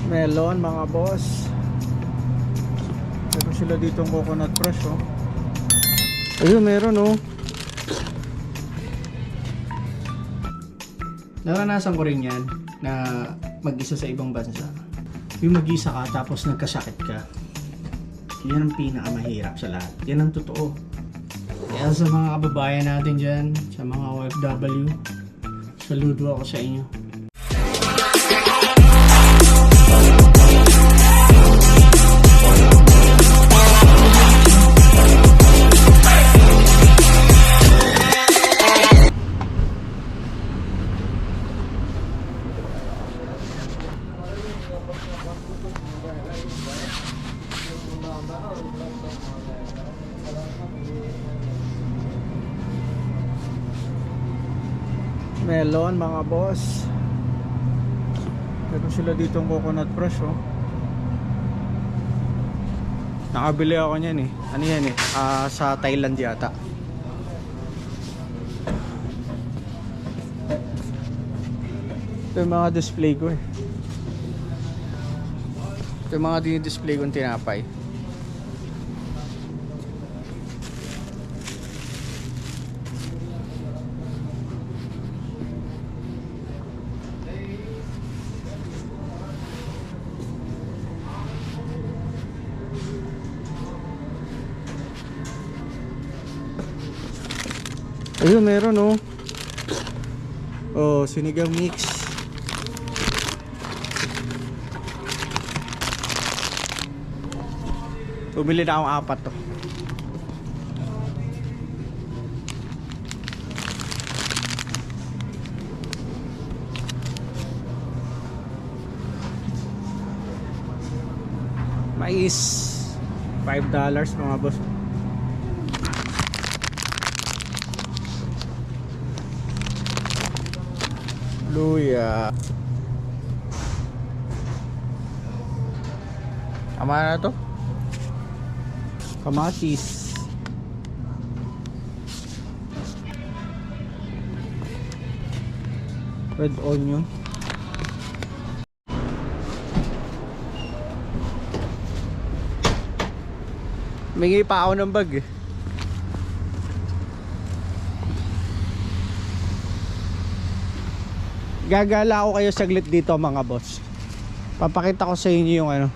Melon mga boss. Meron sila dito ng coconut crush oh. Ayun meron oh. Naranasan ko rin yan na mag-isa sa ibang bansa. Yung mag-isa ka tapos nagkasakit ka. Yan ang pinakamahirap sa lahat. Yan ang totoo. Kaya sa mga kababayan natin dyan, sa mga OFW, saludo ako sa inyo. Melon mga boss. Meron sila dito ng coconut crush oh. Nakabili ako niyan eh. Ano yan eh? Sa Thailand yata. Ito yung mga display ko eh. Ito yung mga dinidisplay kong tinapay. Ayun meron oh. Oh, sinigang mix. Bumili na akong 4 to. Mais $5 mga boss. Luya. Tama na to. Kamatis. Red onion. Mingi pa ako ng bag eh. Gagala ako kayo saglit dito mga boss. Papakita ko sa inyo yung ano.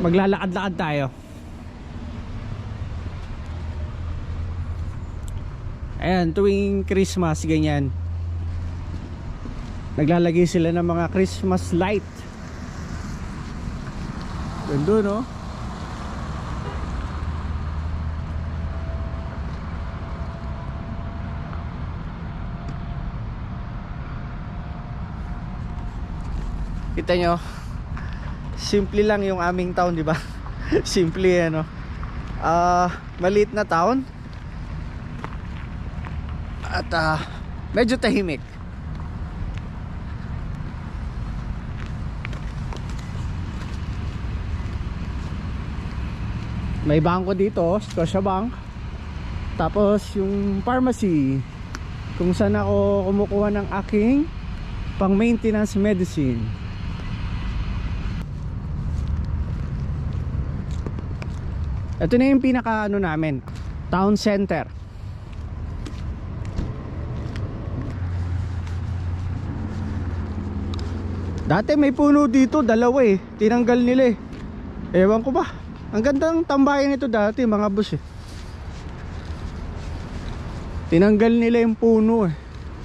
Maglalakad-lakad tayo. Ayan, tuwing Christmas ganyan. Naglalagay sila ng mga Christmas light. Ganda no? Kita nyo, simple lang yung aming town, di ba? Simple ano. Maliit na town. At medyo tahimik. May bangko dito, Scotiabank. Tapos yung pharmacy kung saan ako kumukuha ng aking pang maintenance medicine. Ito na yung pinaka ano namin, town center. Dati may puno dito, dalawa eh. Tinanggal nila eh. Ewan ko ba. Ang gandang tambayan nito dati mga boss eh. Tinanggal nila yung puno eh.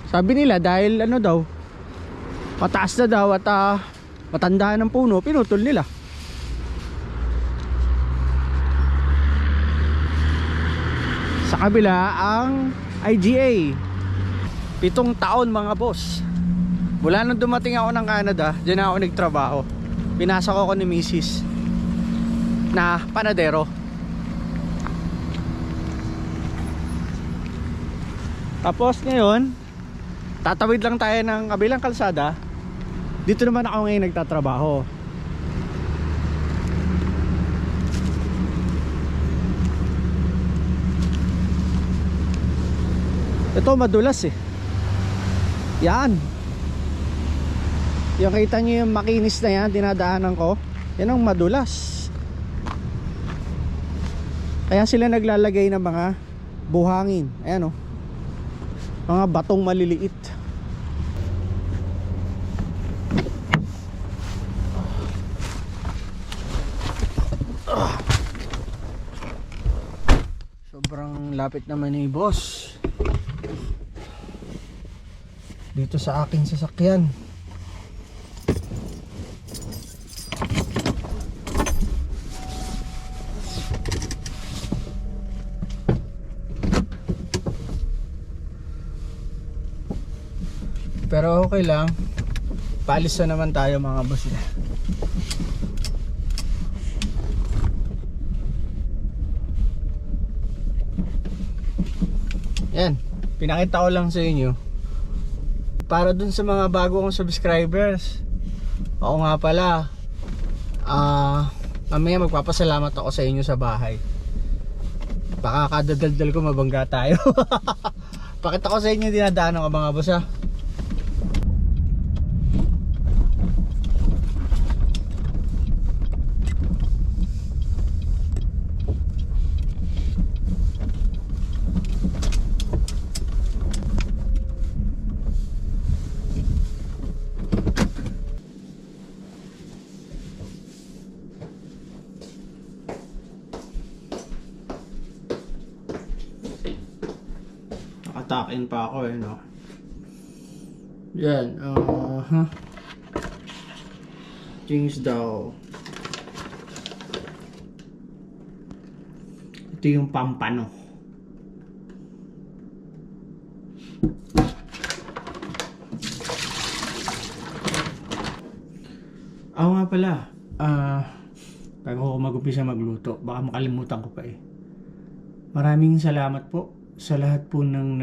Sabi nila dahil ano daw, mataas na daw at matanda ng puno, pinutol nila. Sa kabila ang IGA. 7 taon mga boss. Mula nung dumating ako ng Canada, dyan ako nagtrabaho. Pinasok ako ni Mrs. na panadero. Tapos ngayon, tatawid lang tayo ng kabilang kalsada. Dito naman ako ngayon nagtatrabaho. Ito madulas eh. Yan. Yung kita nyo yung makinis na yan, dinadaanan ko, yan ang madulas. Kaya sila naglalagay ng mga buhangin. Ayan o, mga batong maliliit. Sobrang lapit naman ni boss dito sa aking sasakyan. Pero okay lang, paalis na naman tayo mga boss. Yan, pinakita ko lang sa inyo para dun sa mga bago kong subscribers. Oo nga pala, mamaya magpapasalamat ako sa inyo sa bahay. Baka kadadaldal ko mabangga tayo. Pakita ko sa inyo dinadaanan ko mga boss ha. Nakatak-in pa ako no. Yan, things daw. Ito yung pampano. Ako nga pala, bago ako mag-umpisa magluto, baka makalimutan ko pa eh. Maraming salamat po sa lahat po ng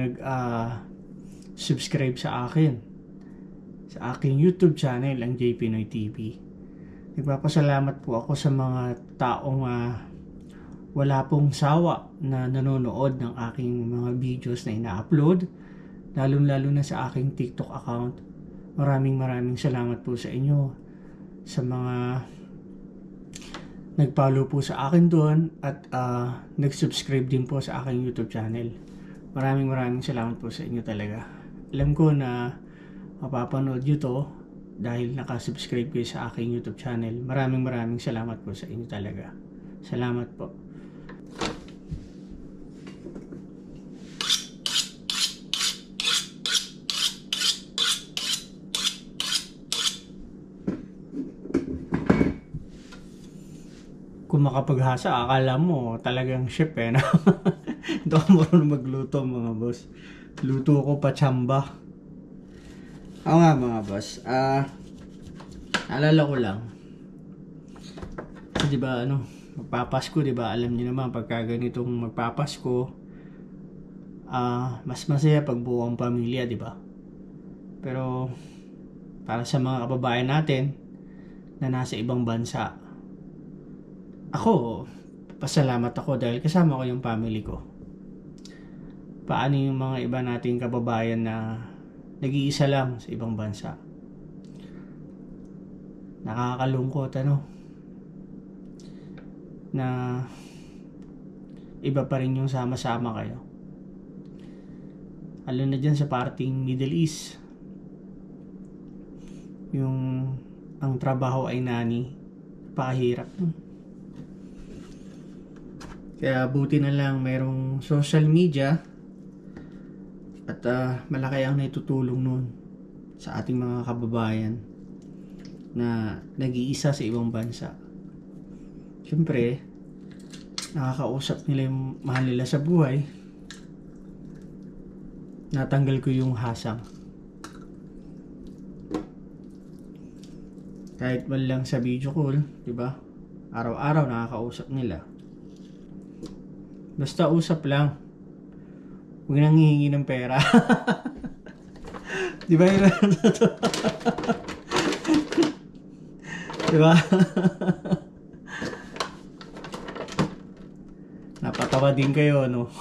subscribe sa akin, sa aking YouTube channel, ang J Pinoy TV. Nagpapasalamat po ako sa mga taong wala pong sawa na nanonood ng aking mga videos na ina-upload, lalo na sa aking TikTok account. Maraming salamat po sa inyo, sa mga nag-follow po sa akin doon at nag-subscribe din po sa aking YouTube channel. Maraming salamat po sa inyo talaga. Alam ko na mapapanood nyo to dahil nakasubscribe kayo sa aking YouTube channel. Maraming salamat po sa inyo talaga. Salamat po. Kung makapaghasa, akala mo talagang chef eh, no? Hindi ako marunong magluto mga boss. Luto ko pa tsamba. Oo nga mga boss, alala ko lang. Di ba magpapasko, di ba? Alam niyo naman pagka ganitong magpapasko, mas masaya pag buong pamilya, di ba? Pero para sa mga kababayan natin na nasa ibang bansa, ako, pasalamat ako dahil kasama ko yung family ko. Paano yung mga iba nating kababayan na nag-iisa lang sa ibang bansa? Nakakalungkot na iba pa rin yung sama-sama kayo. Lalo na dyan sa parting Middle East, yung ang trabaho ay nani, pakahirap nun. Kaya buti na lang mayroong social media at malaki ang naitutulong nun sa ating mga kababayan na nag-iisa sa ibang bansa. Siyempre, nakakausap nila yung mahal nila sa buhay. Natanggal ko yung hasang. Kahit man lang sa video call, di ba? Araw-araw nakakausap nila. Basta usap lang. Huwag nang hihingi ng pera. Di ba yun? Di ba? Napatawa din kayo, no?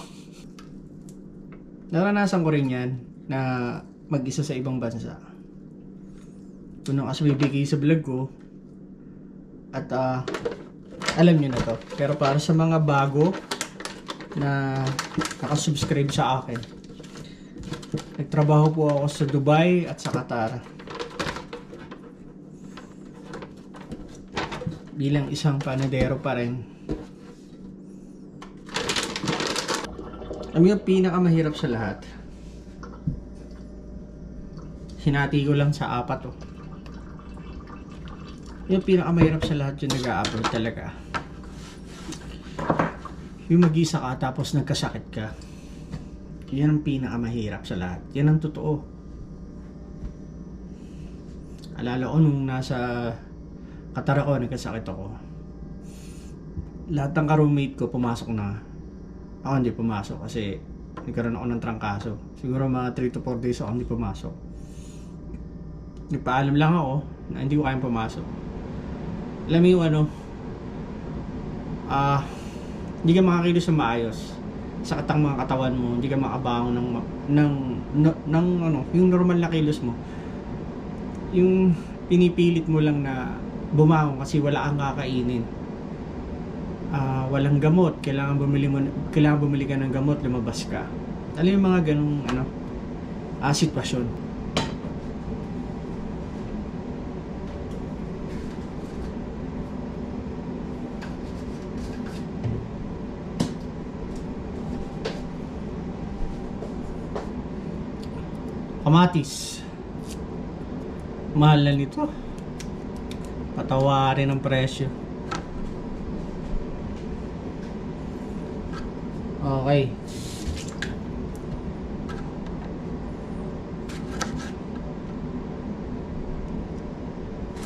Naranasan ko rin yan na mag-isa sa ibang bansa. Puno kasi bibigay sa vlog ko. At alam nyo na to. Pero para sa mga bago na nakasubscribe sa akin, nagtrabaho po ako sa Dubai at sa Qatar bilang isang panadero pa rin. Ang yung pinakamahirap sa lahat, hinati ko lang sa 4 oh. Yung pinakamahirap sa lahat yung nag-a-abroad talaga, yung mag-isa ka tapos nagkasakit ka. Yan ang pinakamahirap sa lahat. Yan ang totoo. Alala ko nung nasa Qatar ako, nagkasakit ako. Lahat ng ka-roommate ko pumasok na. Ako hindi pumasok kasi nagkaroon ako ng trangkaso. Siguro mga 3 to 4 days ako hindi pumasok. Nagpaalam lang ako na hindi ko kayang pumasok. Alam mo yung hindi ka makakilos na maayos. Sakit ang mga katawan mo, hindi ka makabangon ng yung normal na kilos mo. Yung pinipilit mo lang na bumangon kasi wala kang kakainin. Walang gamot, kailangan bumili ka ng gamot, lumabas ka. Alam yung mga ganung sitwasyon. Kamatis, mahal na nito. Patawarin ang presyo. Okay.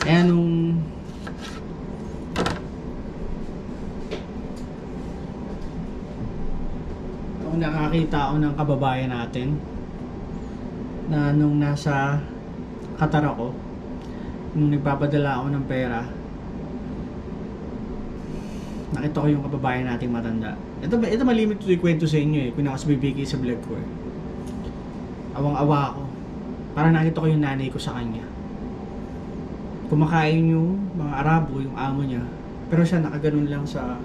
Ayan nung nakakita ako ng kababayan natin na nung nasa Qatar ako, nung nagpapadala ako ng pera, nakita ko yung kababayan nating matanda. Ito malimit ko ikwento sa inyo kung nakasbibigay sa vlog ko Awang-awa ako. Para nakita ko yung nanay ko sa kanya. Kumakain yung mga Arabo, yung amo niya. Pero siya nakaganon lang sa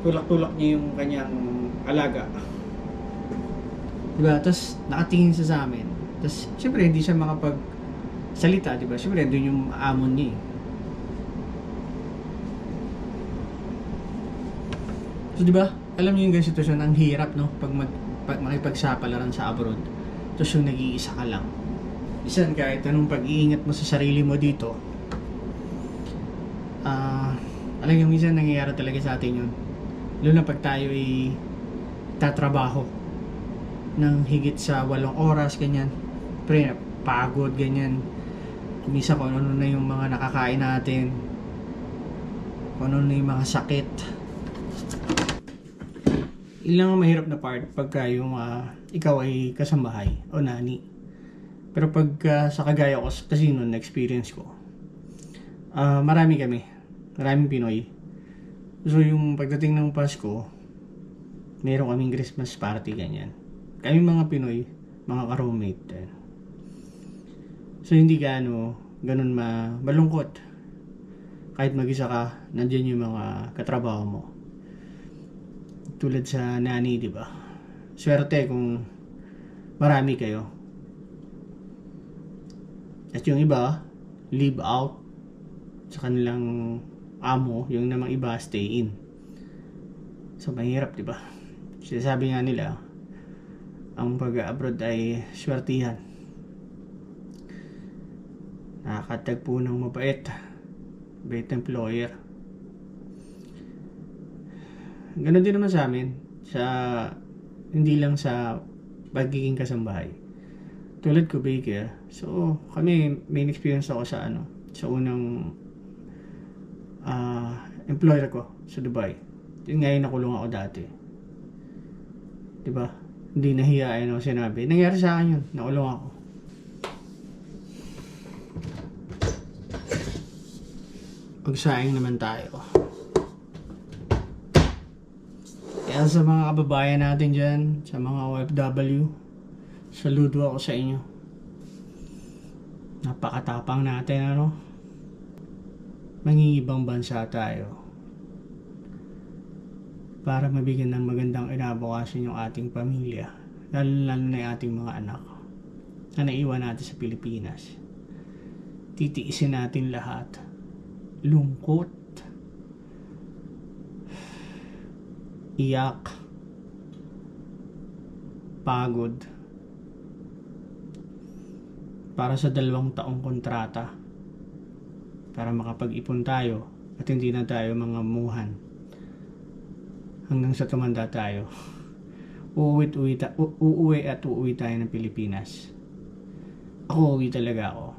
tulak-tulak niya yung kanyang alaga. Diba? Tapos nakatingin siya sa amin. Tapos syempre hindi siya makapagsalita, diba? Syempre doon yung amon niya So diba? Alam niyo yung ganyan sitwasyon, ang hirap no? Pag makipagsapalaran sa abroad. Tapos yung nag-iisa ka lang. Isan kahit anong pag-iingat mo sa sarili mo dito, alam niyo minsan nangyayari talaga sa atin yun. Lalo na pag tayo ay tatrabaho ng higit sa 8 oras, ganyan. Pre, pagod, ganyan. Minsan kung ano na yung mga nakakain natin, kung ano na yung mga sakit. Ilang ang mahirap na part pagka yung ikaw ay kasambahay o nani. Pero pag sa kagaya ko, kasi noon na-experience ko, maraming Pinoy. So yung pagdating ng Pasko, meron kaming Christmas party, ganyan. Kami mga Pinoy, mga ka-roommate. So hindi ganun malungkot. Kahit mag-isa ka, nandiyan yung mga katrabaho mo. Tulad sa nani, di ba? Swerte kung marami kayo. At yung iba, live out sa kanilang amo, yung namang iba, stay in. So mahirap, di ba? Sinasabi nga nila, ang pag-abroad ay swertihan. Nakakatagpo ng mabait employer. Ganon din naman sa amin, hindi lang sa pagiging kasambahay. Tulad ko, baker. So kami, main experience ako sa unang employer ko sa Dubai. Yun nga yung nakulong ako dati. Diba? Hindi nahiyain ako sinabi. Nangyari sa akin yun. Nakulong ako. Pagsaing naman tayo. Kaya sa mga kababayan natin dyan, sa mga OFW, saludo ako sa inyo. Napakatapang natin, ano? Mangingibang bansa tayo para mabigyan ng magandang kinabukasan yung ating pamilya, lalo na yung ating mga anak na naiwan natin sa Pilipinas. Titiisin natin lahat. Lungkot, iyak, pagod, para sa 2 taong kontrata, para makapag-ipon tayo at hindi na tayo mga muhan hanggang sa tumanda tayo. Uuwi at uuwi tayo ng Pilipinas. Uuwi talaga ako.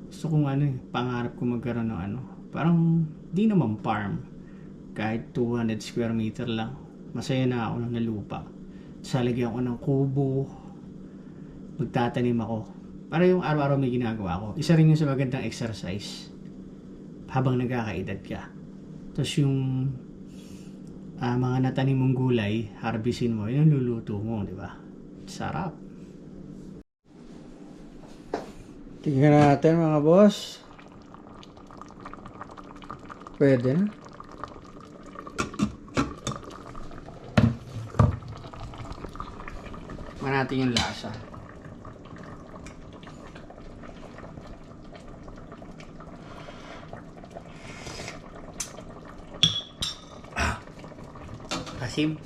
Gusto kong pangarap ko magkaroon ng parang di naman farm, kahit 200 square meter lang. Masaya na ako na lupa. Salagyan ko ng kubo, magtatanim ako. Para yung araw-araw may ginagawa ko. Isa rin yung sa magandang exercise habang nagkakaedad ka. Tapos yung mga natanim mong gulay, harvestin mo, yun luluto mo, di ba? Sarap. Tingnan natin mga boss. Pwede na. Natin yung lasa. Asim.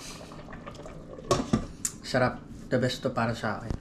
Sarap. The best to para sa akin.